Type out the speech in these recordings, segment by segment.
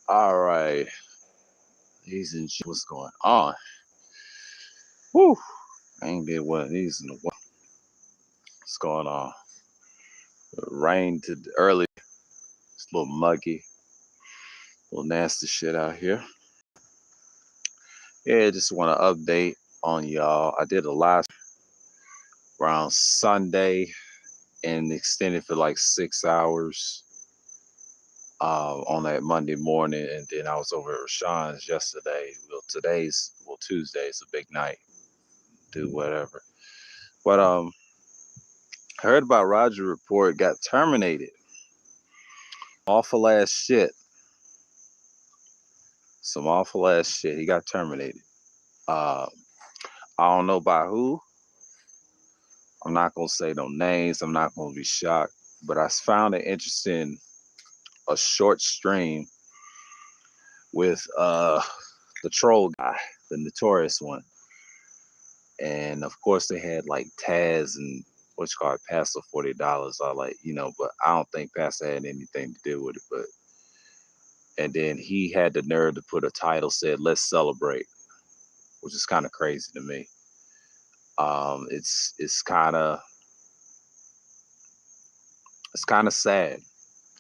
All right, these and what's going on? Woo! I ain't did one of these in a while. What's going on? It rained early. It's a little muggy, a little nasty shit out here. Yeah, just want to update on y'all. I did a live around Sunday and extended for like 6 hours on that Monday morning, and then I was over at Rashawn's yesterday. Well, Tuesday's a big night. Do whatever, but I heard about Roger Report got terminated. Awful ass shit. Some awful ass shit. He got terminated. Uh, I don't know by who. I'm not gonna say no names. I'm not gonna be shocked. But I found it interesting. A short stream with the troll guy, the notorious one, and of course they had like Taz and what's called Pastor $40. I like, but I don't think Pastor had anything to do with it. But and then he had the nerve to put a title said "Let's celebrate," which is kind of crazy to me. It's kind of sad.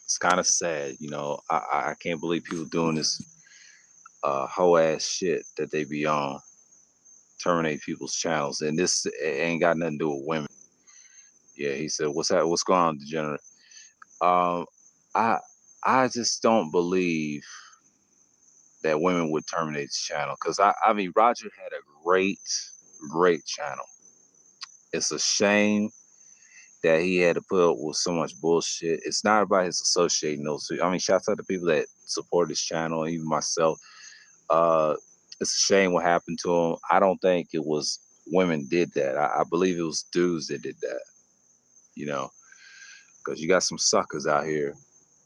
It's kind of sad, I can't believe people doing this whole ass shit that they be on, terminate people's channels, and this ain't got nothing to do with women. Yeah, he said, "What's that? What's going on, degenerate?" Um, I I just don't believe that women would terminate his channel because I mean Roger had a great channel. It's a shame that he had to put up with so much bullshit. It's not about his associating those. I mean, shouts out to people that support his channel, even myself. Uh, it's a shame what happened to him. I don't think it was women did that. I believe it was dudes that did that. You know, because you got some suckers out here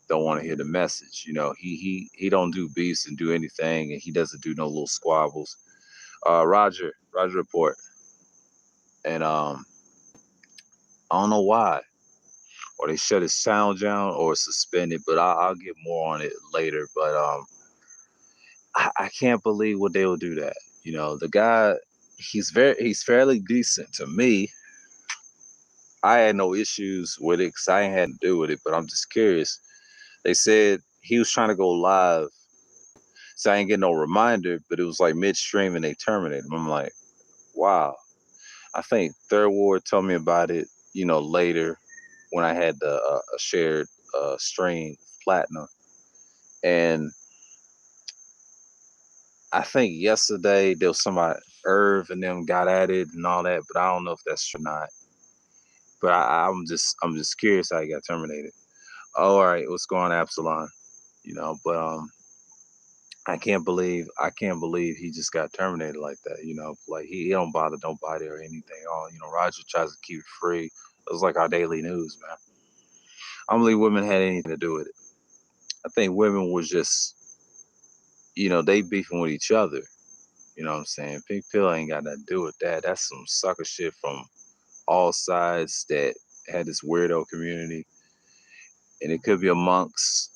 don't want to hear the message. He don't do beefs and do anything, and he doesn't do no little squabbles. Roger Report, and I don't know why, or they shut his sound down or suspended, but I'll get more on it later. But I can't believe what they will do that. The guy, he's fairly decent to me. I had no issues with it because I ain't had to do with it, but I'm just curious. They said he was trying to go live, so I ain't get no reminder, but it was like midstream and they terminated him. I'm like, wow. I think Third Ward told me about it, later when I had the a shared stream platinum, and I think yesterday there was somebody Irv and them got at it and all that, but I don't know if that's true or not. But I'm just curious how he got terminated. Oh, all right, what's going on, Absalon? But I can't believe he just got terminated like that. Like he don't bother nobody or anything. All Roger tries to keep it free. It was like our daily news, man. I don't believe women had anything to do with it. I think women was just, they beefing with each other. You know what I'm saying? Pink Pill ain't got nothing to do with that. That's some sucker shit from all sides that had this weirdo community, and it could be amongst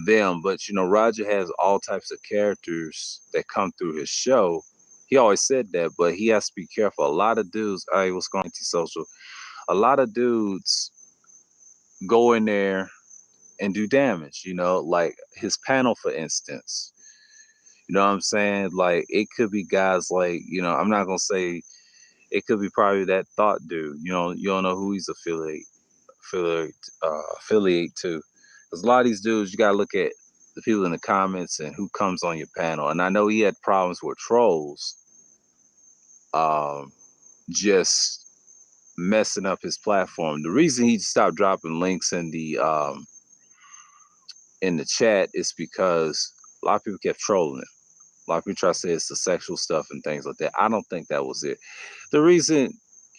them. But Roger has all types of characters that come through his show. He always said that, but he has to be careful. A lot of dudes, hey, what's going on, antisocial? A lot of dudes go in there and do damage. Like his panel, for instance. You know what I'm saying? Like it could be guys like, I'm not gonna say it could be probably that thought dude. You don't know who he's affiliate to. Because a lot of these dudes, you gotta look at the people in the comments and who comes on your panel. And I know he had problems with trolls, um, just messing up his platform. The reason he stopped dropping links in the chat is because a lot of people kept trolling him. A lot of people try to say it's the sexual stuff and things like that. I don't think that was it. The reason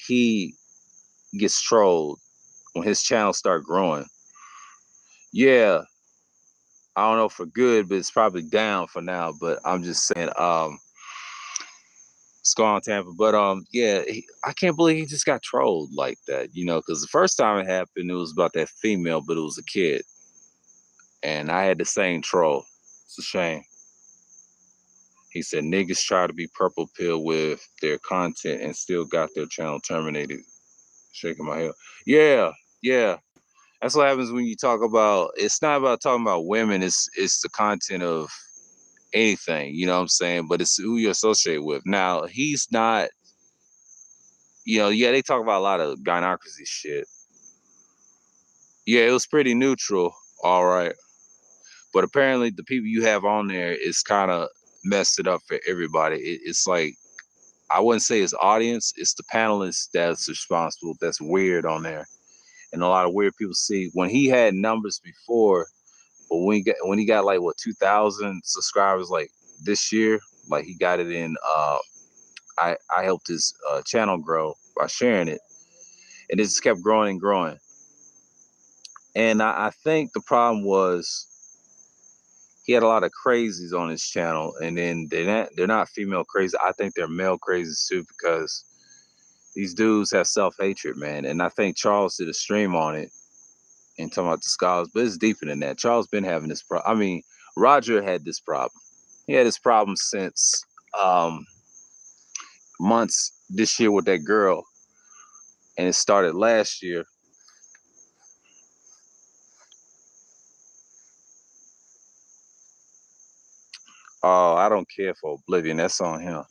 he gets trolled when his channel start growing, yeah, I don't know for good, but it's probably down for now. But I'm just saying, it's going on Tampa. But yeah, I can't believe he just got trolled like that. Because the first time it happened, it was about that female, but it was a kid, and I had the same troll. It's a shame. He said niggas try to be purple pill with their content and still got their channel terminated. Shaking my head. Yeah, yeah. That's what happens when you talk about. It's not about talking about women. It's the content of anything. You know what I'm saying? But it's who you associate with. Now he's not. Yeah, they talk about a lot of gynocracy shit. Yeah, it was pretty neutral. All right. But apparently the people you have on there is kind of messed it up for everybody. It's like, I wouldn't say it's audience, it's the panelists that's responsible. That's weird on there. And a lot of weird people see when he had numbers before, but when he got like what 2,000 subscribers like this year, like he got it in I helped his channel grow by sharing it. And it just kept growing and growing. And I think the problem was he had a lot of crazies on his channel, and then they're not female crazy. I think they're male crazies too, because these dudes have self-hatred, man. And I think Charles did a stream on it and talking about the scholars, but it's deeper than that. Charles been having this problem. I mean, Roger had this problem. He had this problem since months this year with that girl, and it started last year. Oh, I don't care for Oblivion. That's on him.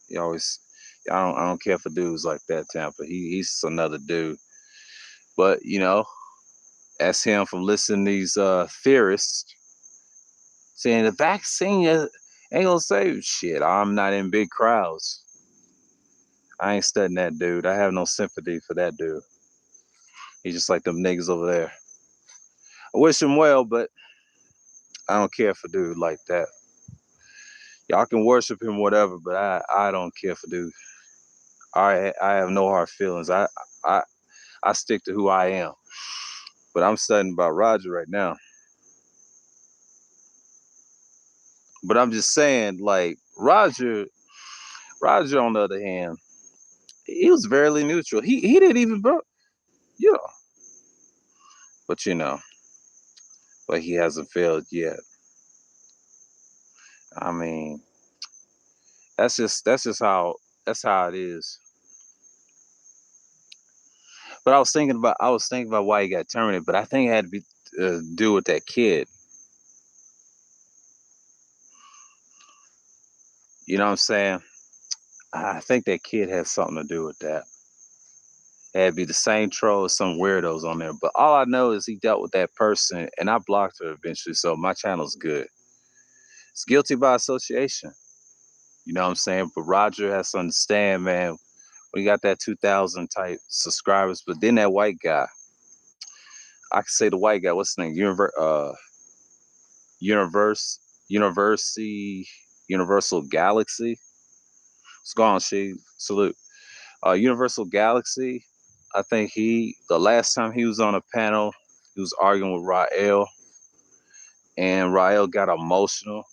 He always, I don't care for dudes like that, Tampa. He's another dude. But ask him from listening to these theorists saying the vaccine ain't gonna save shit. I'm not in big crowds. I ain't studying that dude. I have no sympathy for that dude. He's just like them niggas over there. I wish him well, but I don't care for dude like that. Y'all can worship him, whatever, but I don't care for dude. I have no hard feelings. I stick to who I am. But I'm studying about Roger right now. But I'm just saying, like, Roger on the other hand, he was very neutral. He didn't even you know, but but he hasn't failed yet. I mean, that's how it is. But I was thinking about why he got terminated, but I think it had to be do with that kid. You know what I'm saying? I think that kid has something to do with that. It had to be the same troll as some weirdos on there. But all I know is he dealt with that person, and I blocked her eventually, so my channel's good. It's guilty by association. You know what I'm saying? But Roger has to understand, man, we got that 2,000 type subscribers, but then that white guy, I can say the white guy, what's his name? Universal Galaxy. It's gone, she salute. Universal Galaxy. I think the last time he was on a panel, he was arguing with Rael, and Rael got emotional.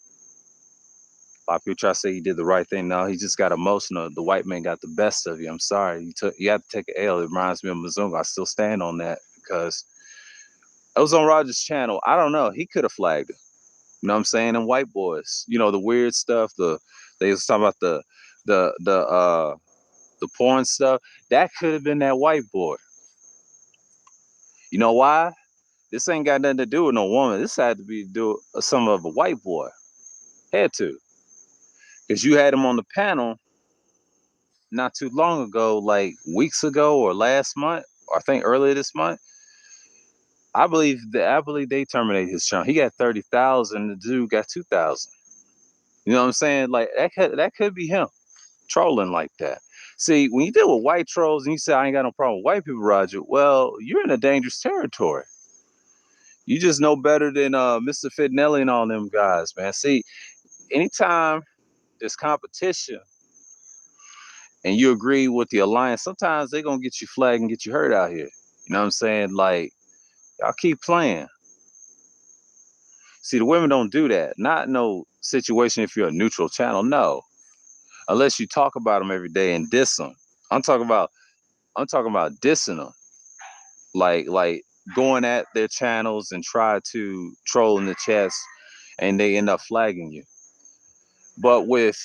A lot of people try to say he did the right thing. No, he just got emotional. The white man got the best of you. I'm sorry. You have to take an L. It reminds me of Mizunga. I still stand on that because it was on Roger's channel. I don't know. He could have flagged it. You know what I'm saying? And white boys, the weird stuff. They was talking about the porn stuff. That could have been that white boy. You know why? This ain't got nothing to do with no woman. This had to be do some of a white boy. Had to. Because you had him on the panel not too long ago, like weeks ago or last month, or I think earlier this month. I believe they terminated his channel. He got 30,000. The dude got 2,000. You know what I'm saying? Like that could be him trolling like that. See, when you deal with white trolls and you say I ain't got no problem with white people, Roger, well, you're in a dangerous territory. You just know better than Mr. Fitnelli and all them guys, man. See, anytime there's competition and you agree with the alliance, sometimes they're gonna get you flagged and get you hurt out here. You know what I'm saying? Like, y'all keep playing. See, the women don't do that. Not no situation if you're a neutral channel. No, unless you talk about them every day and diss them. I'm talking about dissing them, like going at their channels and try to troll in the chest and they end up flagging you. But with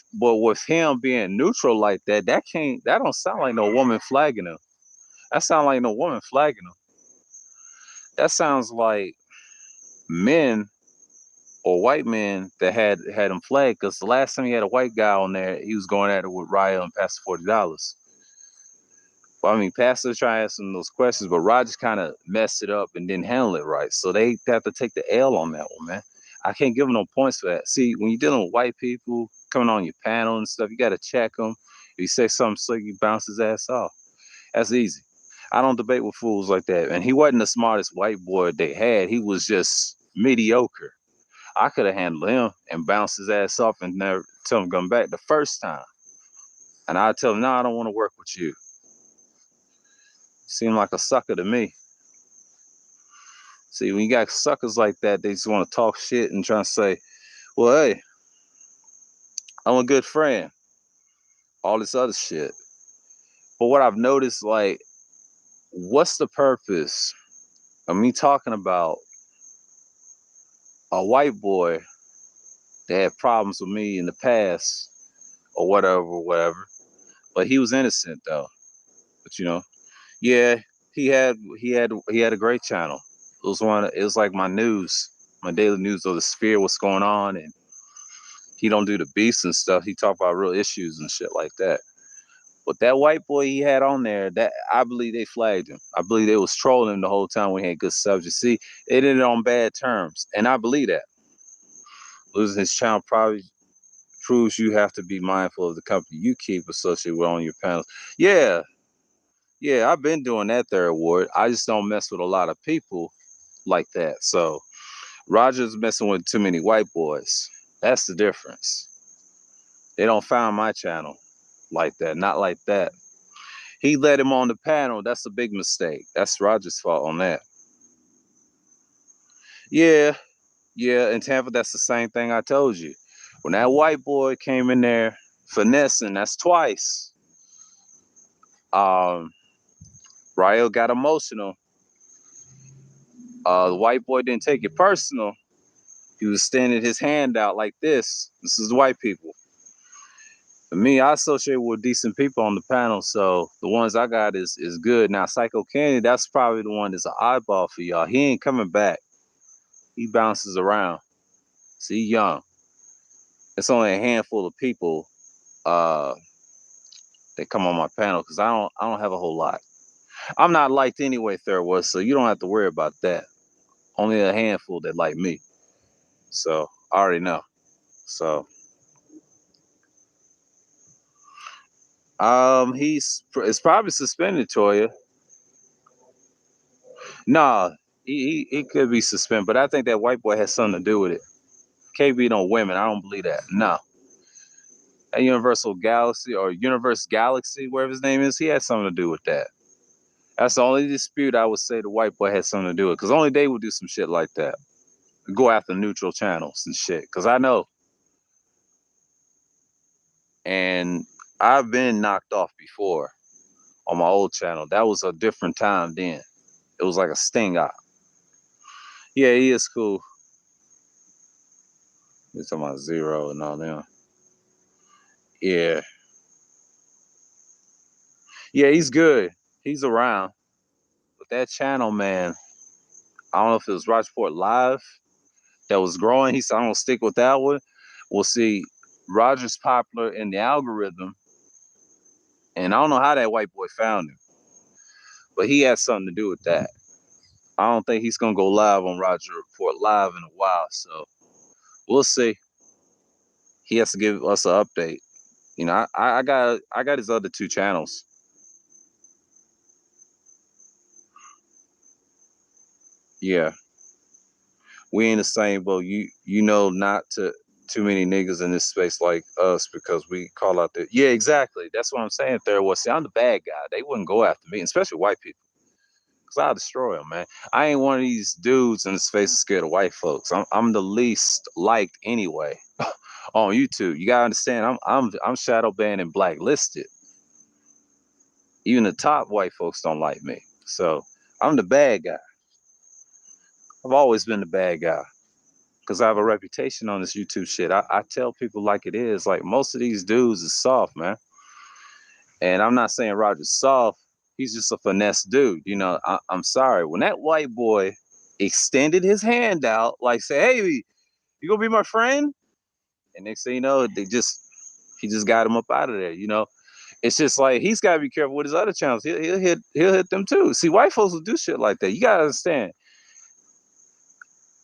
him being neutral like that, that don't sound like no woman flagging him. That sounds like no woman flagging him. That sounds like men or white men that had him flagged. Because the last time he had a white guy on there, he was going at it with Raya and Pastor $40. Well, I mean, Pastor trying to answer those questions, but Rogers kind of messed it up and didn't handle it right. So they have to take the L on that one, man. I can't give them no points for that. See, when you're dealing with white people coming on your panel and stuff, you got to check them. If you say something slick, you bounce his ass off. That's easy. I don't debate with fools like that. And he wasn't the smartest white boy they had. He was just mediocre. I could have handled him and bounced his ass off and never tell him to come back the first time. And I'd tell him, no, I don't want to work with you. Seem like a sucker to me. See, when you got suckers like that, they just want to talk shit and try to say, well, hey, I'm a good friend. All this other shit. But what I've noticed, like, what's the purpose of me talking about a white boy that had problems with me in the past or whatever. But he was innocent though. But yeah, he had a great channel. It was like my news, my daily news of the sphere, what's going on, and he don't do the beefs and stuff. He talk about real issues and shit like that. But that white boy he had on there, that I believe they flagged him. I believe they was trolling him the whole time when he had good subjects. See, it ended on bad terms, and I believe that. Losing his channel probably proves you have to be mindful of the company you keep associated with on your panels. Yeah, I've been doing that third ward. I just don't mess with a lot of people like that. So Roger's messing with too many white boys. That's the difference. They don't find my channel like that, not like that. He let him on the panel. That's a big mistake. That's Roger's fault on that. Yeah, in Tampa, that's the same thing I told you. When that white boy came in there finessing, that's twice. Rael got emotional. The white boy didn't take it personal. He was extending his hand out like this. This is the white people. For me, I associate with decent people on the panel, so the ones I got is good. Now, Psycho Candy, that's probably the one that's an eyeball for y'all. He ain't coming back. He bounces around. See, young. It's only a handful of people that come on my panel because I don't have a whole lot. I'm not liked anyway, Third was, so you don't have to worry about that. Only a handful that like me. So I already know. So it's probably suspended, Toya. Nah, he could be suspended, but I think that white boy has something to do with it. Can't be no women. I don't believe that. No. That Universal Galaxy or Universe Galaxy, whatever his name is, he had something to do with that. That's the only dispute I would say the white boy had something to do with, because only they would do some shit like that. Go after neutral channels and shit, because I know. And I've been knocked off before on my old channel. That was a different time then. It was like a sting out. Yeah, he is cool. You're talking about Zero and all them. Yeah. Yeah, he's good. He's around. But that channel, man, I don't know if it was Rogerport Live that was growing. He said, I'm going to stick with that one. We'll see. Roger's popular in the algorithm. And I don't know how that white boy found him. But he had something to do with that. I don't think he's going to go live on Roger Report Live in a while. So we'll see. He has to give us an update. I got his other two channels. Yeah. We ain't the same boat. You know not to too many niggas in this space like us because we call out the yeah, exactly. That's what I'm saying. There was see, I'm the bad guy. They wouldn't go after me, especially white people. Cause I'll destroy them, man. I ain't one of these dudes in the space scared of white folks. I'm the least liked anyway on YouTube. You gotta understand. I'm shadow banned and blacklisted. Even the top white folks don't like me. So I'm the bad guy. I've always been the bad guy. because I have a reputation on this YouTube shit. I tell people like it is. Like most of these dudes is soft, man. And I'm not saying Roger's soft. He's just a finesse dude. You know, I'm sorry. When that white boy extended his hand out, like say, "Hey, you gonna be my friend?" And next thing you know, he just got him up out of there. You know, it's just like he's got to be careful with his other channels. He'll hit them too. See, white folks will do shit like that. You gotta understand.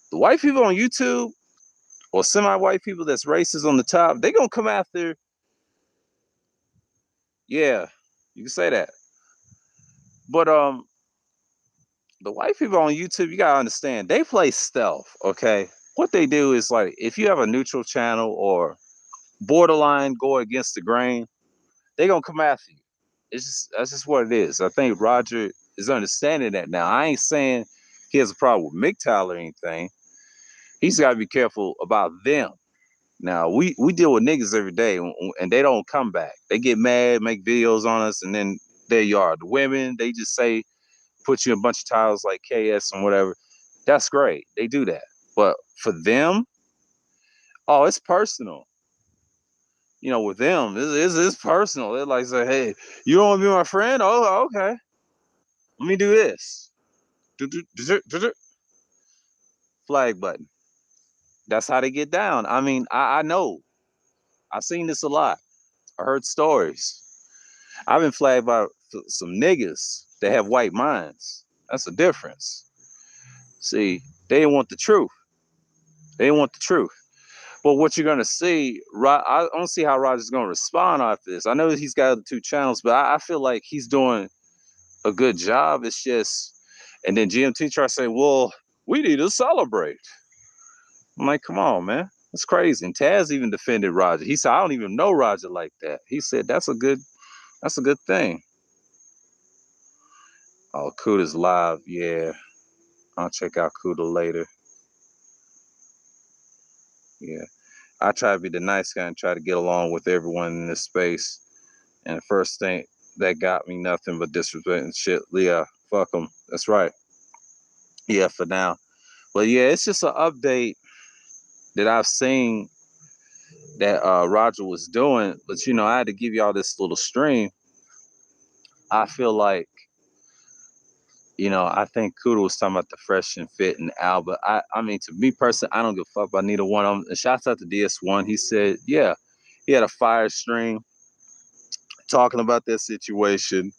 The white people on YouTube or semi-white people that's racist on the top, they gonna come after. Yeah, you can say that. But the white people on YouTube, you gotta understand, they play stealth. Okay, what they do is like if you have a neutral channel or borderline go against the grain, they gonna come after you. It's just that's just what it is. I think Roger is understanding that now. I ain't saying he has a problem with MGTOW or anything. He's got to be careful about them. Now we deal with niggas every day, and they don't come back. They get mad, make videos on us, and then there you are. The women, they just say, put you in a bunch of titles like KS and whatever. That's great. They do that. But for them, oh, it's personal. You know, with them, it's personal. They're like, say, hey, you don't want to be my friend? Oh, okay. Let me do this. Flag button. That's how they get down. I mean, I know. I've seen this a lot. I heard stories. I've been flagged by some niggas that have white minds. That's the difference. See, they didn't want the truth. They didn't want the truth. But what you're gonna see, I don't see how Roger's gonna respond after this. I know that he's got the two channels, but I feel like he's doing a good job. It's just, and then GMT tries to say, "Well, we need to celebrate." I'm like, "Come on, man, that's crazy." And Taz even defended Roger. He said, "I don't even know Roger like that." He said, That's a good thing." Oh, Kuda's live. Yeah, I'll check out Kuda later. Yeah, I try to be the nice guy and try to get along with everyone in this space. And the first thing that got me nothing but disrespect and shit. Yeah, fuck them. That's right. Yeah, for now. But yeah, it's just an update that I've seen that Roger was doing. But you know, I had to give y'all this little stream. I feel like, you know, I think Kuda was talking about the Fresh and Fit and Alba. I mean, to me personally, I don't give a fuck about neither one of them. And shouts out to DS1. He said, yeah, he had a fire stream talking about that situation.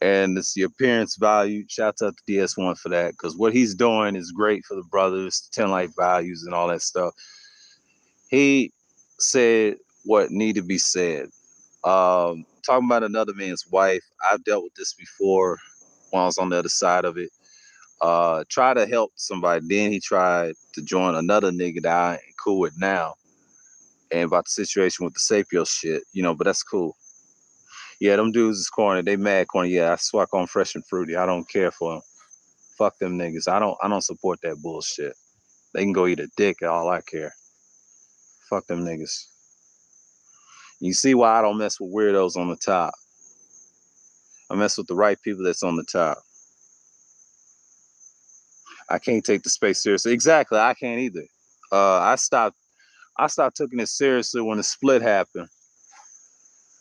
And it's the appearance value. Shouts out to DS1 for that. Because what he's doing is great for the brothers, 10 life values and all that stuff. He said what needed to be said. Talking about another man's wife. I've dealt with this before when I was on the other side of it. Try to help somebody. Then he tried to join another nigga that I ain't cool with now. And about the situation with the Sapio shit, you know, but that's cool. Yeah, them dudes is corny. They mad corny. Yeah, I swap on Fresh and Fruity. I don't care for them. Fuck them niggas. I don't support that bullshit. They can go eat a dick. All I care. Fuck them niggas. You see why I don't mess with weirdos on the top. I mess with the right people that's on the top. I can't take the space seriously. Exactly. I can't either. I stopped taking it seriously when the split happened.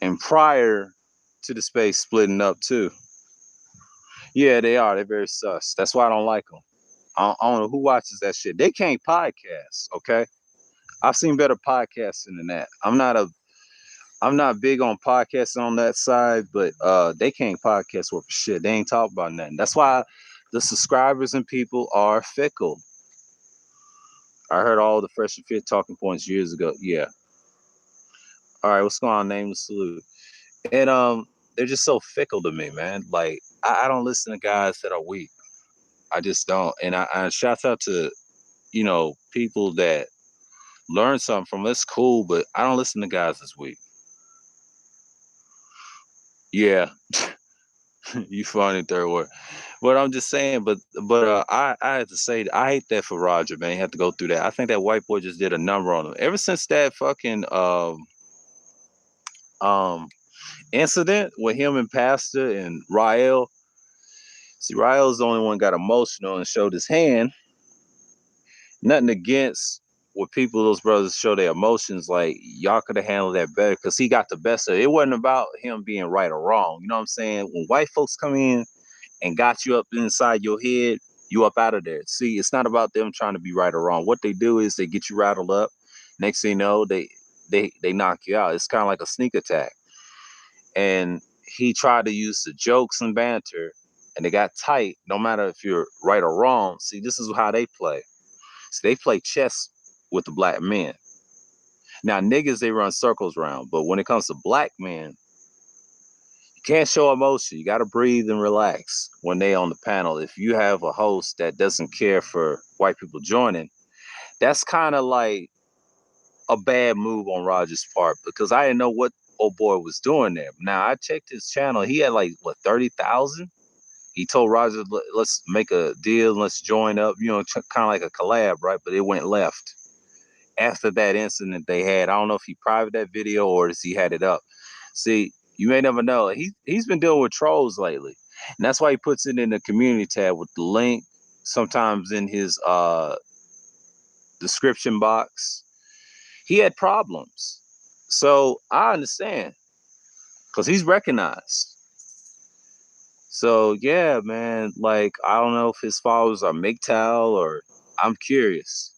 And prior to the space splitting up too. Yeah, they are. They're very sus. That's why I don't like them. I don't know who watches that shit. They can't podcast, okay? I've seen better podcasting than that. I'm not big on podcasting on that side, but they can't podcast worth shit. They ain't talk about nothing. That's why the subscribers and people are fickle. I heard all the Fresh and Fit talking points years ago. Yeah. All right, what's going on? Name the salute. And they're just so fickle to me, man. Like I don't listen to guys that are weak. I just don't. And I shout out to, you know, people that learn something from. It's cool, but I don't listen to guys that's weak. Yeah. You funny third word. But I'm just saying, but I had to say I hate that for Roger, man. He had to go through that. I think that white boy just did a number on him. Ever since that fucking incident with him and Pastor and Rael. See, Rael's the only one got emotional and showed his hand. Nothing against what people, those brothers show their emotions. Like, y'all could have handled that better because he got the best of it. It wasn't about him being right or wrong. You know what I'm saying? When white folks come in and got you up inside your head, you up out of there. See, it's not about them trying to be right or wrong. What they do is they get you rattled up. Next thing you know, they knock you out. It's kind of like a sneak attack. And he tried to use the jokes and banter, and they got tight. No matter if you're right or wrong. See, this is how they play. So they play chess with the black men. Now, niggas, they run circles around. But when it comes to black men, you can't show emotion. You got to breathe and relax when they on the panel. If you have a host that doesn't care for white people joining, that's kind of like a bad move on Roger's part, because I didn't know what old boy was doing there. Now, I checked his channel. He had like, what, 30,000? He told Roger, let's make a deal. Let's join up, you know, kind of like a collab, right? But it went left. After that incident they had, I don't know if he private that video or if he had it up. See, you may never know. He's been dealing with trolls lately, and that's why he puts it in the community tab with the link. Sometimes in his description box, he had problems. So I understand because he's recognized. So yeah, man. Like, I don't know if his followers are MGTOW or I'm curious.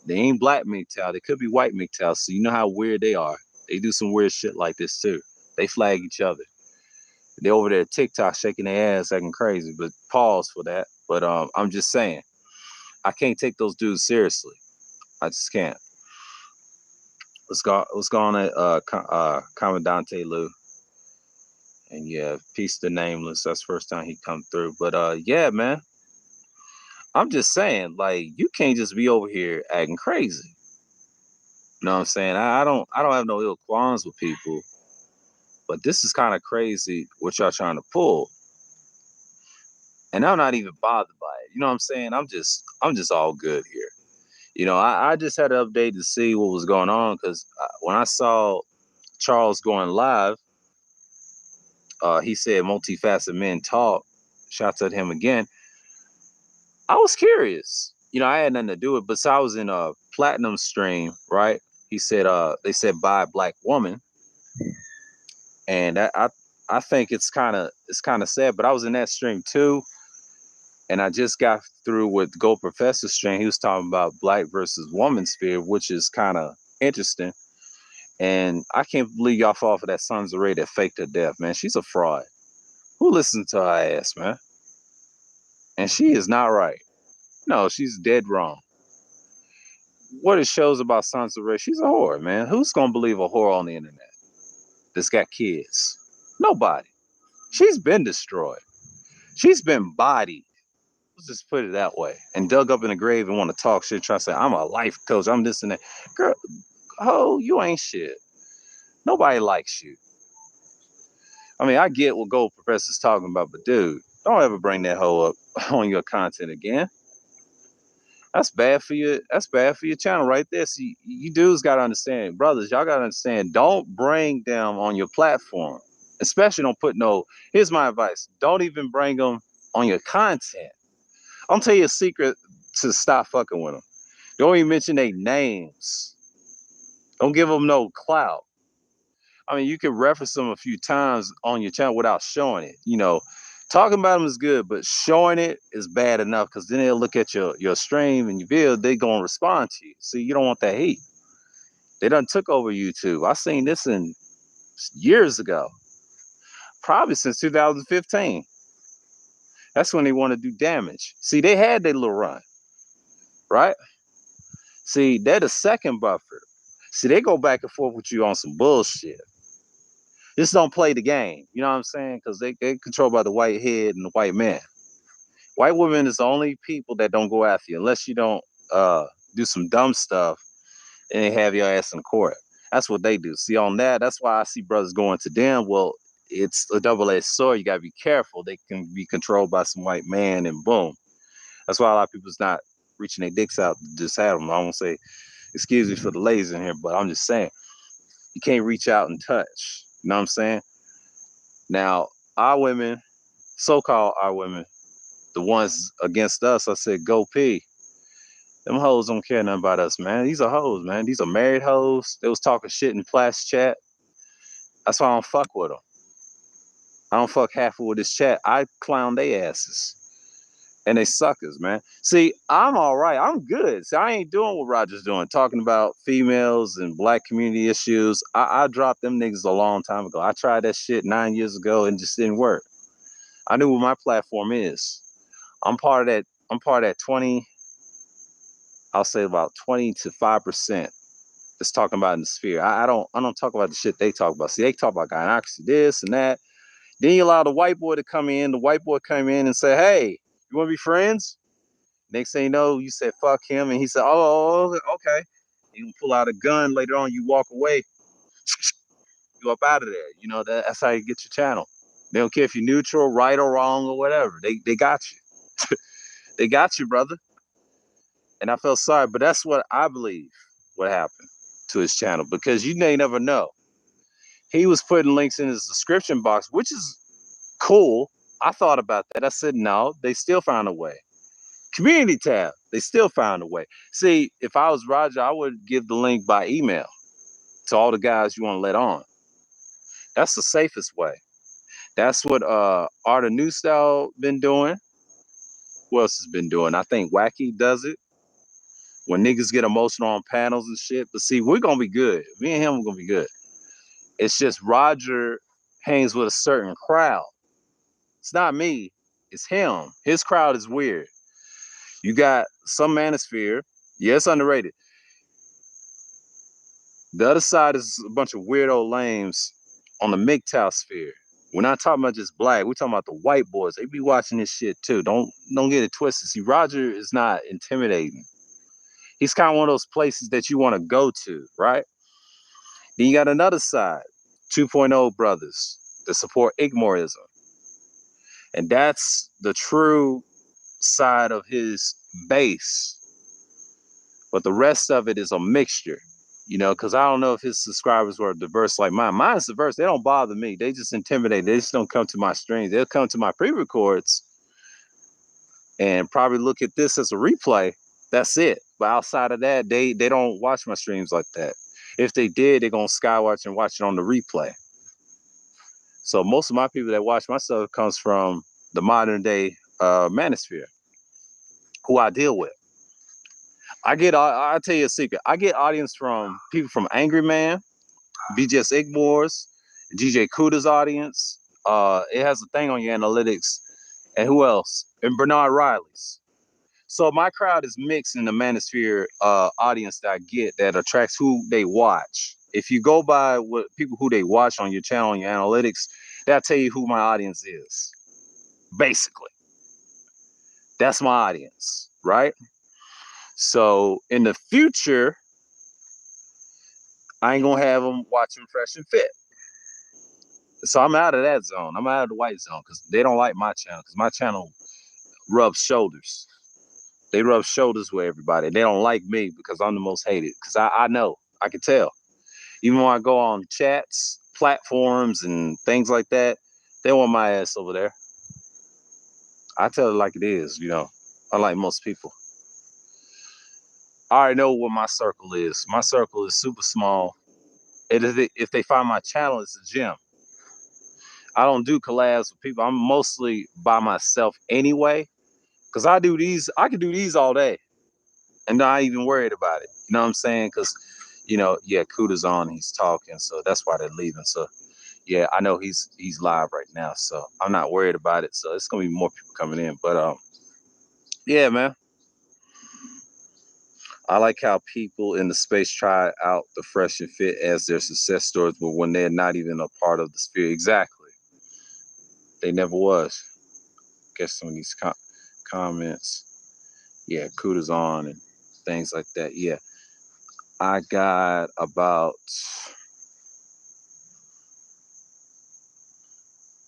They ain't black MGTOW. They could be white MGTOW. So you know how weird they are. They do some weird shit like this too. They flag each other. They over there TikTok shaking their ass, acting crazy. But pause for that. But I'm just saying, I can't take those dudes seriously. I just can't. Let's go. Let's go on at Commandante Lou. And yeah, peace to Nameless. That's the first time he come through. But yeah, man. I'm just saying, like, you can't just be over here acting crazy. You know what I'm saying? I don't have no ill qualms with people, but this is kind of crazy what y'all trying to pull. And I'm not even bothered by it. You know what I'm saying? I'm just all good here. You know, I just had an update to see what was going on, because when I saw Charles going live, he said multifaceted men talk. Shouts at him again. I was curious. You know, I had nothing to do with it, but so I was in a platinum stream, right? He said, they said by a black woman. And I think it's kind of sad, but I was in that stream too. And I just got through with Gold Professor stream. He was talking about black versus woman sphere, which is kind of interesting. And I can't believe y'all fall for that Sons of Ray that faked her death, man. She's a fraud. Who listened to her ass, man? And she is not right. No, she's dead wrong. What it shows about Sons of Ray, she's a whore, man. Who's gonna believe a whore on the internet that's got kids? Nobody. She's been destroyed. She's been bodied. Let's just put it that way. And dug up in the grave and want to talk shit, try to say, I'm a life coach, I'm this and that. Girl, ho, you ain't shit. Nobody likes you. I mean, I get what Gold Professor's talking about, but dude, don't ever bring that hoe up on your content again. That's bad for you. That's bad for your channel right there. See, you dudes gotta understand, brothers, y'all gotta understand, don't bring them on your platform. Especially don't put no, here's my advice. Don't even bring them on your content. I'm tell you a secret to stop fucking with them. Don't even mention their names. Don't give them no clout. I mean, you can reference them a few times on your channel without showing it. You know, talking about them is good, but showing it is bad enough, because then they'll look at your stream and your video, they gonna respond to you. See, you don't want that heat. They done took over YouTube. I seen this in years ago, probably since 2015. That's when they want to do damage. See, they had their little run, right? See, they're the second buffer. See, they go back and forth with you on some bullshit. Just don't play the game. You know what I'm saying? Because they controlled by the white head and the white man. White women is the only people that don't go after you unless you don't do some dumb stuff and they have your ass in court. That's what they do. See, on that, that's why I see brothers going to them. Well, it's a double-edged sword. You got to be careful. They can be controlled by some white man and boom. That's why a lot of people's not reaching their dicks out to just have them. I won't say, excuse me for the ladies in here, but I'm just saying, you can't reach out and touch. You know what I'm saying? Now, our women, so-called our women, the ones against us, I said, go pee. Them hoes don't care nothing about us, man. These are hoes, man. These are married hoes. They was talking shit in Flash chat. That's why I don't fuck with them. I don't fuck half with this chat. I clown they asses. And they suckers, man. See, I'm all right. I'm good. See, I ain't doing what Roger's doing, talking about females and black community issues. I dropped them niggas a long time ago. I tried that shit 9 years ago and just didn't work. I knew what my platform is. I'm part of that. I'm part of that 20. I'll say about 20 to 5% that's talking about in the sphere. I don't talk about the shit they talk about. See, they talk about gynocracy, this and that. Then you allow the white boy to come in. The white boy come in and say, "Hey, you want to be friends?" Next thing you know, you said fuck him, and he said, "Oh, okay." You pull out a gun later on. You walk away. You up out of there. You know that's how you get your channel. They don't care if you're neutral, right or wrong or whatever. They got you. They got you, brother. And I felt sorry, but that's what I believe what happened to his channel, because you may never know. He was putting links in his description box, which is cool. I thought about that. I said, no, they still found a way. Community tab, they still found a way. See, if I was Roger, I would give the link by email to all the guys you want to let on. That's the safest way. That's what Art of New Style been doing. Who else has been doing? I think Wacky does it. When niggas get emotional on panels and shit. But see, we're gonna be good. Me and him are gonna be good. It's just Roger hangs with a certain crowd. It's not me, it's him. His crowd is weird. You got some manosphere. Yeah, it's underrated. The other side is a bunch of weirdo lames on the MGTOW sphere. We're not talking about just black. We're talking about the white boys. They be watching this shit too. Don't get it twisted. See, Roger is not intimidating. He's kind of one of those places that you want to go to, right? Then you got another side, 2.0 brothers that support Igmorism. And that's the true side of his base. But the rest of it is a mixture, you know, because I don't know if his subscribers were diverse like mine. Mine's diverse. They don't bother me. They just intimidate. They just don't come to my streams. They'll come to my pre-records and probably look at this as a replay. That's it. But outside of that, they don't watch my streams like that. If they did, they're going to skywatch and watch it on the replay. So most of my people that watch my stuff comes from the modern day manosphere, who I deal with. I'll tell you a secret. I get audience from people from Angry Man, BGS Igmores, DJ Kuda's audience. It has a thing on your analytics. And who else? And Bernard Riley's. So my crowd is mixed in the manosphere audience that I get that attracts who they watch. If you go by what people who they watch on your channel, on your analytics, that'll tell you who my audience is. Basically. That's my audience, right? So in the future, I ain't gonna have them watching Fresh and Fit. So I'm out of that zone. I'm out of the white zone because they don't like my channel, because my channel rubs shoulders. They rub shoulders with everybody. They don't like me because I'm the most hated. Because I know, I can tell. Even when I go on chats, platforms, and things like that, they want my ass over there. I tell it like it is, you know, unlike most people. I already know what my circle is. My circle is super small. If they find my channel, it's a gym. I don't do collabs with people. I'm mostly by myself anyway. Because I can do these all day. And not even worried about it. You know what I'm saying? Because, you know, yeah, Kuda's on, he's talking, so that's why they're leaving. So yeah, I know he's live right now, so I'm not worried about it. So it's gonna be more people coming in. But yeah, man. I like how people in the space try out the Fresh and Fit as their success stories, but when they're not even a part of the sphere. Exactly. They never was. Guess some of these comments. Yeah, Kuda's on and things like that. Yeah. I got about,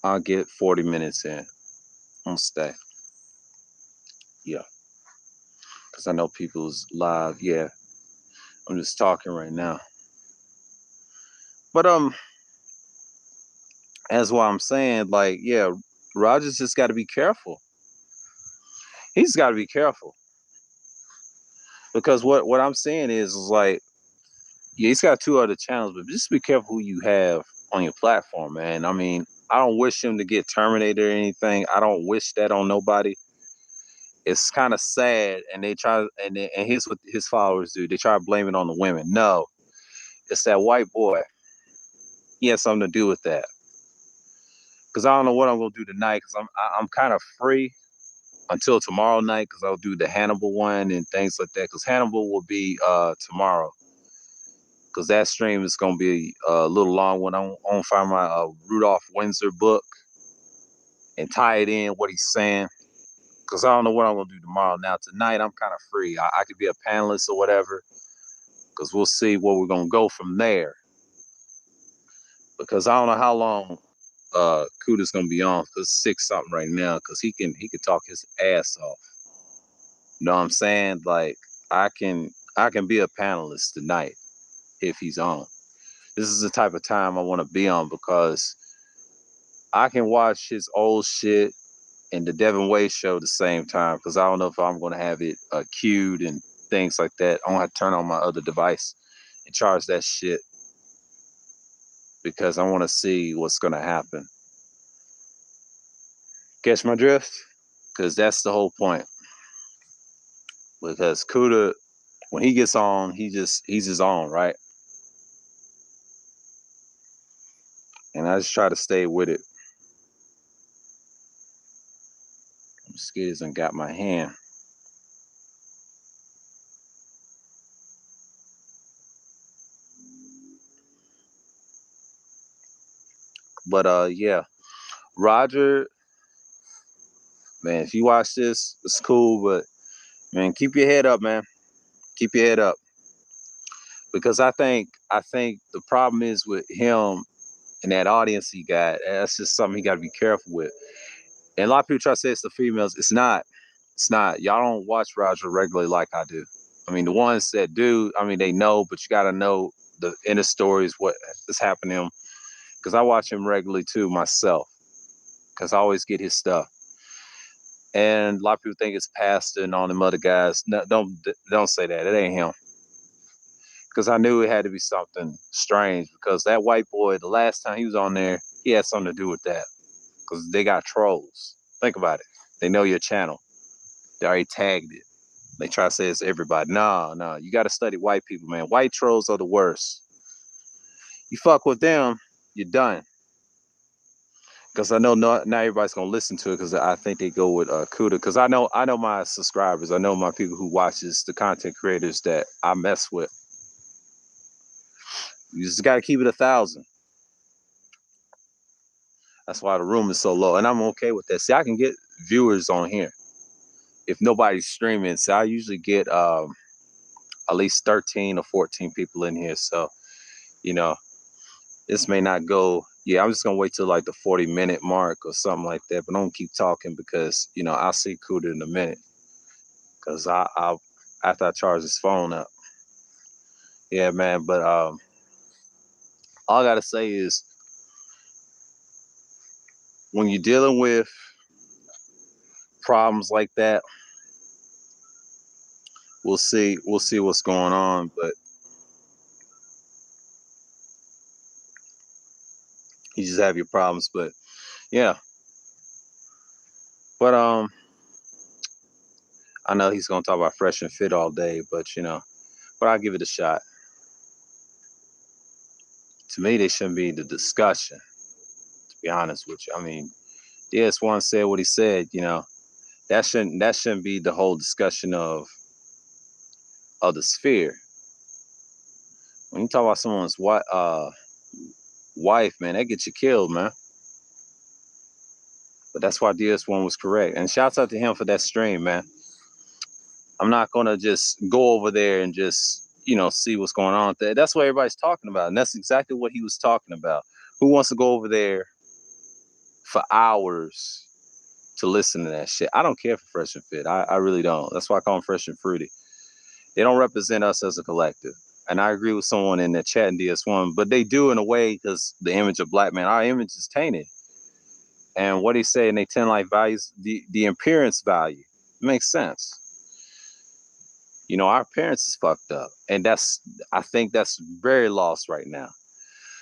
I'll get 40 minutes in. I'm gonna stay. Yeah. Because I know people's live. Yeah. I'm just talking right now. But as what I'm saying, like, yeah, Roger's just got to be careful. He's got to be careful. Because what I'm saying is like, yeah, he's got 2 other channels, but just be careful who you have on your platform, man. I mean, I don't wish him to get terminated or anything. I don't wish that on nobody. It's kind of sad, and they try, and here's what his followers do: they try to blame it on the women. No, it's that white boy. He has something to do with that. Because I don't know what I'm gonna do tonight. Because I'm kind of free until tomorrow night. Because I'll do the Hannibal one and things like that. Because Hannibal will be tomorrow. Because that stream is gonna be a little long when I'm gonna find my Rudolph Windsor book and tie it in what he's saying. Because I don't know what I'm gonna do tomorrow. Now tonight I'm kind of free. I could be a panelist or whatever. Because we'll see where we're gonna go from there. Because I don't know how long Kuda's gonna be on. Cause 6 something right now. Cause he can talk his ass off. You know what I'm saying? Like I can be a panelist tonight if he's on. This is the type of time I want to be on because I can watch his old shit and the Devin Wade show at the same time. Because I don't know if I'm gonna have it queued and things like that. I'm gonna have to turn on my other device and charge that shit because I want to see what's gonna happen. Catch my drift? Because that's the whole point. Because Kuda, when he gets on, he's his own, right? And I just try to stay with it. Mosquitoes and got my hand. But yeah, Roger, man, if you watch this, it's cool, but man, keep your head up, man. Keep your head up. Because I think the problem is with him and that audience he got. That's just something he got to be careful with. And a lot of people try to say it's the females. It's not. It's not. Y'all don't watch Roger regularly like I do. I mean, the ones that do, I mean, they know, but you got to know the inner stories, what is happening to him. Because I watch him regularly too myself. Because I always get his stuff. And a lot of people think it's Pastor and all them other guys. No, don't say that. It ain't him. Because I knew it had to be something strange. Because that white boy, the last time he was on there, he had something to do with that. Because they got trolls. Think about it. They know your channel. They already tagged it. They try to say it's everybody. No. You got to study white people, man. White trolls are the worst. You fuck with them, you're done. Because I know not everybody's gonna listen to it. Because I think they go with Kuda. Because I know my subscribers. I know my people who watches the content creators that I mess with. You just got to keep it 1,000. That's why the room is so low, and I'm okay with that. See, I can get viewers on here if nobody's streaming. So I usually get at least 13 or 14 people in here. So you know, this may not go. Yeah, I'm just gonna wait till like the 40-minute mark or something like that. But don't keep talking because I'll see Kuda in a minute. Cause I'll after I charge his phone up. Yeah, man. But all I gotta say is when you're dealing with problems like that, we'll see what's going on. But you just have your problems. But yeah. But I know he's gonna talk about fresh and fit all day, but but I'll give it a shot. To me, they shouldn't be the discussion, to be honest with you. I mean, DS1 said what he said, that shouldn't be the whole discussion of the sphere. When you talk about someone's wife, man, that gets you killed, man. But that's why DS1 was correct. And shouts out to him for that stream, man. I'm not gonna just go over there and just see what's going on there. That's what everybody's talking about, and that's exactly what he was talking about. Who wants to go over there for hours to listen to that shit? I don't care for Fresh and Fit. I really don't. That's why I call them Fresh and Fruity. They don't represent us as a collective. And I agree with someone in the chat in DS1, but they do in a way because the image of black man, our image is tainted. And what he said in they 10 life values, the appearance value makes sense. You know, our parents is fucked up, and I think that's very lost right now.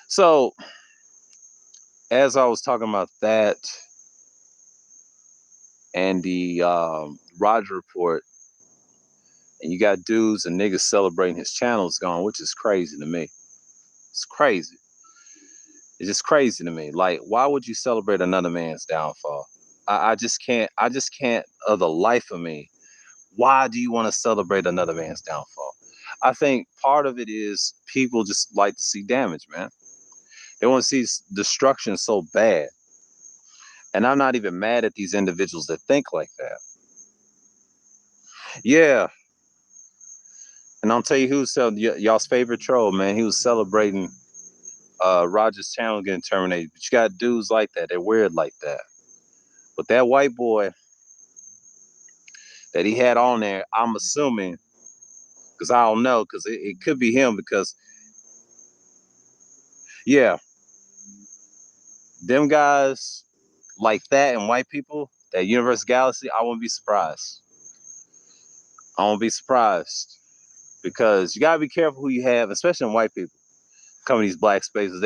So as I was talking about that and the Roger report, and you got dudes and niggas celebrating his channels gone, which is crazy to me. It's crazy. It's just crazy to me. Like, why would you celebrate another man's downfall? I just can't. I just can't. Of the life of me, why do you want to celebrate another man's downfall? I think part of it is people just like to see damage, man. They want to see destruction so bad. And I'm not even mad at these individuals that think like that. Yeah. And I'll tell you who's y'all's favorite troll, man. He was celebrating Roger's channel getting terminated. But you got dudes like that. They're weird like that. But that white boy that he had on there, I'm assuming, because I don't know, because it could be him, because, yeah, them guys like that and white people, that universe galaxy, I wouldn't be surprised. I won't be surprised. Because you got to be careful who you have, especially in white people, coming to these black spaces.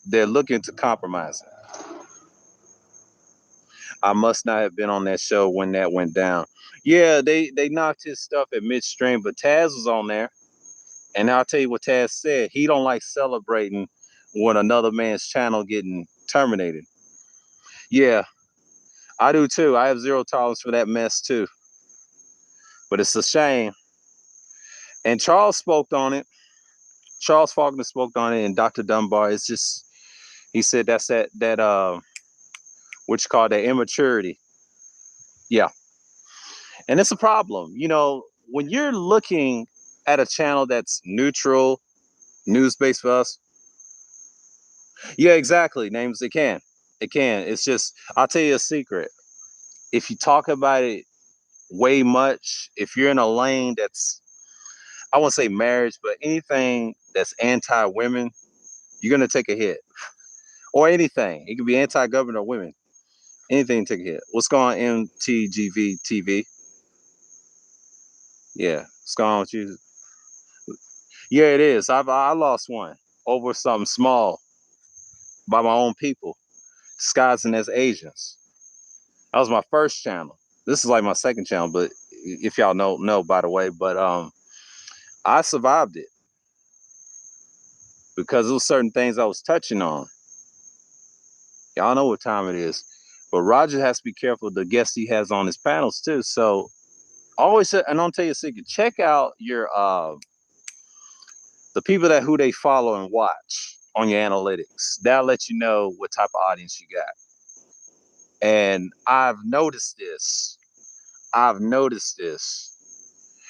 They're looking to compromise it. I must not have been on that show when that went down. Yeah, they knocked his stuff at midstream, but Taz was on there. And I'll tell you what Taz said. He don't like celebrating when another man's channel getting terminated. Yeah, I do too. I have zero tolerance for that mess too. But it's a shame. And Charles spoke on it. Charles Faulkner spoke on it, and Dr. Dunbar. It's just, he said that's that what you call that immaturity. Yeah. And it's a problem. You know, when you're looking at a channel that's neutral, news-based for us. Yeah, exactly. Names it can. It can. It's just, I'll tell you a secret. If you talk about it way much, if you're in a lane that's, I won't say marriage, but anything that's anti-women, you're gonna take a hit. Or anything. It could be anti-government or women. Anything take a hit. What's going on, MTGV TV? Yeah. What's going on with you? Yeah, it is. I lost one over something small by my own people, disguising as Asians. That was my first channel. This is like my second channel, but if y'all know by the way, but I survived it because there was certain things I was touching on. Y'all know what time it is. But Roger has to be careful of the guests he has on his panels too. So always, and I'll tell you a secret, check out your the people that who they follow and watch on your analytics. That'll let you know what type of audience you got. And I've noticed this.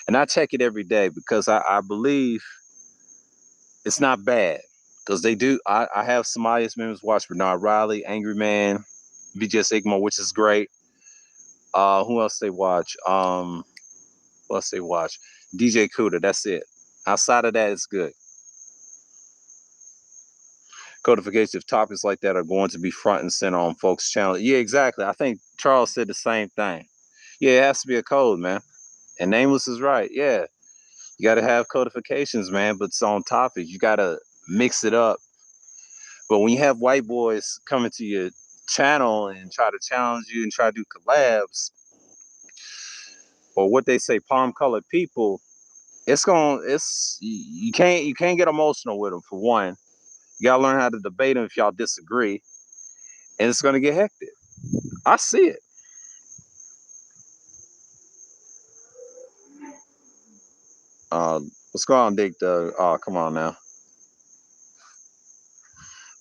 And I check it every day because I believe it's not bad. Because they do, I have some audience members watch Bernard Riley, Angry Man, VGS Igmo, which is great. Who else they watch? Who else they watch? DJ Cuda, that's it. Outside of that, it's good. Codification of topics like that are going to be front and center on folks' channel. Yeah, exactly. I think Charles said the same thing. Yeah, it has to be a code, man. And Nameless is right. Yeah, you got to have codifications, man, but it's on topic. You got to mix it up. But when you have white boys coming to your channel and try to challenge you and try to do collabs, or what they say, palm colored people, you can't get emotional with them, for one. You gotta learn how to debate them if y'all disagree, and it's gonna get hectic. I see it. What's going on, Dick Doug? Oh, come on now.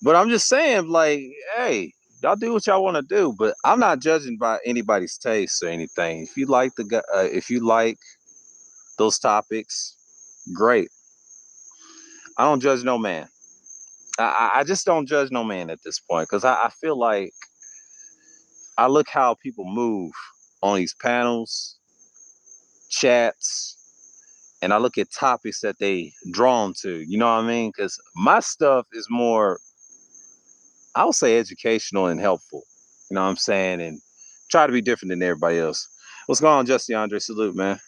But I'm just saying, like, hey, y'all do what y'all want to do, but I'm not judging by anybody's taste or anything. If you like if you like those topics, great. I don't judge no man. I just don't judge no man at this point because I feel like I look how people move on these panels, chats, and I look at topics that they drawn to. You know what I mean? Because my stuff is more, I would say, educational and helpful. You know what I'm saying? And try to be different than everybody else. What's going on, Justin Andre? Salute, man.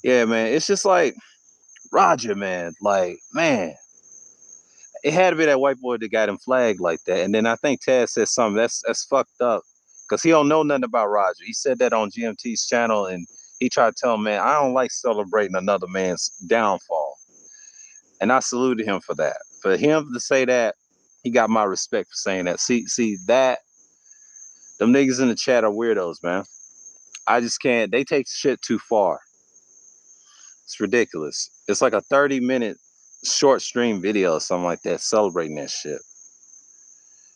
Yeah, man. It's just like Roger, man. Like, man, it had to be that white boy that got him flagged like that. And then I think Taz said something that's fucked up because he don't know nothing about Roger. He said that on GMT's channel, and he tried to tell him, man, I don't like celebrating another man's downfall. And I saluted him for that. For him to say that, he got my respect for saying that. See that them niggas in the chat are weirdos, man. I just can't. They take shit too far. It's ridiculous. It's like a 30-minute short stream video or something like that celebrating that shit.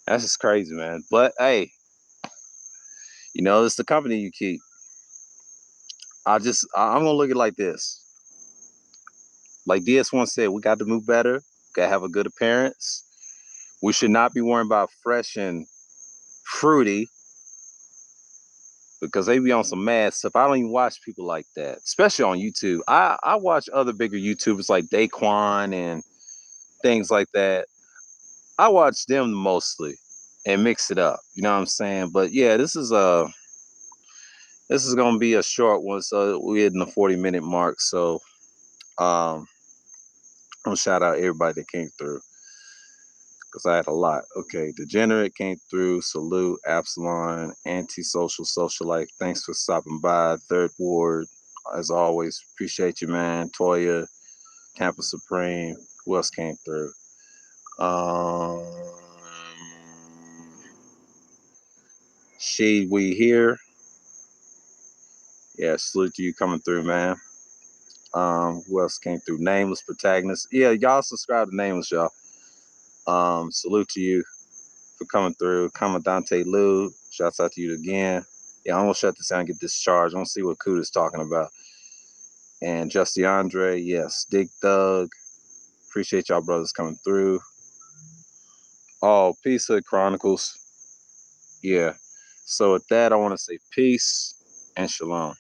That's just crazy, man. But hey, it's the company you keep. I'm gonna look at it like this. Like DS1 said, we got to move better. Gotta have a good appearance. We should not be worrying about fresh and fruity because they be on some mad stuff. I don't even watch people like that, especially on YouTube. I watch other bigger YouTubers like Daquan and things like that. I watch them mostly and mix it up. You know what I'm saying? But yeah, this is gonna be a short one. So we're hitting the 40-minute mark. So I'm gonna shout out everybody that came through because I had a lot. Okay, Degenerate came through. Salute, Absalon, Antisocial, Socialite. Thanks for stopping by. Third Ward, as always, appreciate you, man. Toya, Campus Supreme. Who else came through? We here. Yeah, salute to you coming through, man. Who else came through? Nameless Protagonist. Yeah, y'all subscribe to Nameless, y'all. Salute to you for coming through. Commandante Lou, shouts out to you again. Yeah, I'm gonna shut this down and get discharged. I want to see what Kuda's talking about. And Justy Andre, yes. Dick Thug. Appreciate y'all brothers coming through. Oh, Peace Hood Chronicles. Yeah. So with that, I want to say peace and shalom.